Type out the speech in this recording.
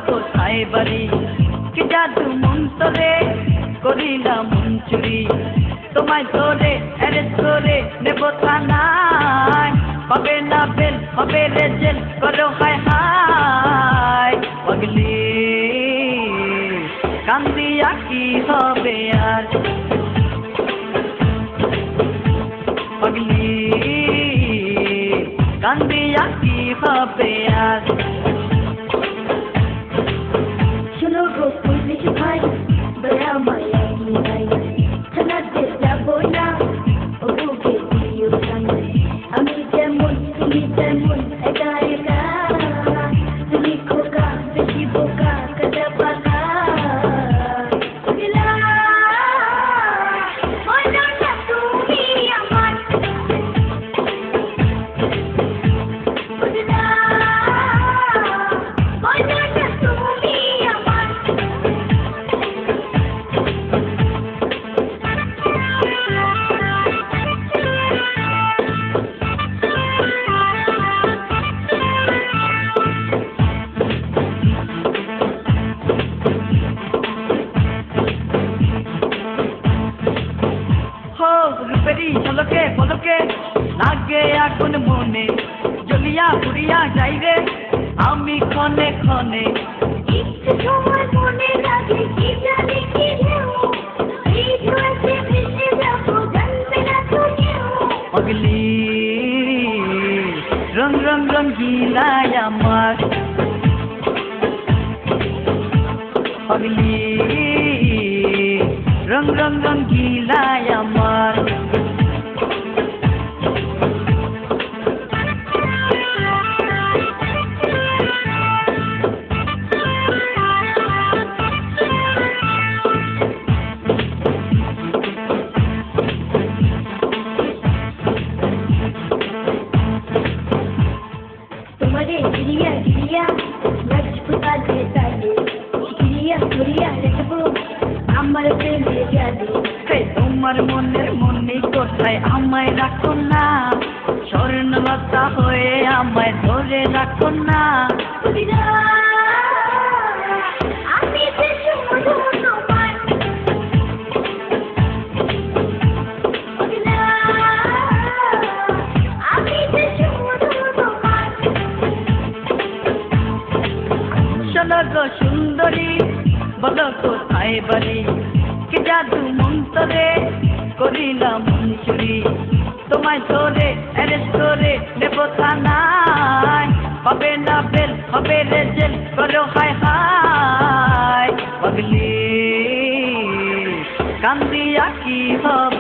কোথায় বাড়ি কি জাদু মন্তরে করিলাম মন চুরি তোমায় ধরে অ্যারেস্ট করে নেব থানায় পাবে না বেল হবে রে জেল করো হায় হায় পাগলি কান্দিয়া কি হবে আর পাগলি কান্দিয়া কি হবে আর শোনো গো পুলিশ ভাই দয়া মায়া নাই থানাতে যাবো না ও বুকে দিও সাই আমি যেমন তুমি তেমন একা একা তুমি খোকা বেশি বোকা কাজা পাকা রূপেরই ঝলকে পলকে লাগে আগুন মনে জ্বলিয়া পুড়িয়া যাই রে আমি ক্ষণে ক্ষণে একটু সময় মনে লাগে কি জানি কি ঢেউ এই ঢেউতে ভেসে যাবো জানবে না তো কেউ পাগলি রং রং রঙ্গিলায় আমার পাগলি রং রং রঙ্গিলায় আমার তোমারে গিরিয়া গিরিয়া রাজপুতা দেতালে গিরিয়া গিরিয়া রাখবো আমার প্রেমে জানে তোমার মনের মনে কোথায় আমায় রাখো না স্বর্ণলতা হয়ে আমায় ধরে রাখো না আমি যে শুধু তোমার আমি যে শুধু তোমার শোনো গো সুন্দরী বলো কোথায় বাড়ি কি জাদু মন্তরে করিলাম মন চুরি তোমায় ধরে অ্যারেস্ট করে নেব থানায় পাবে না বেল হবে রে জেল করো হায় হায় পাগলি কান্দিয়া কি হবে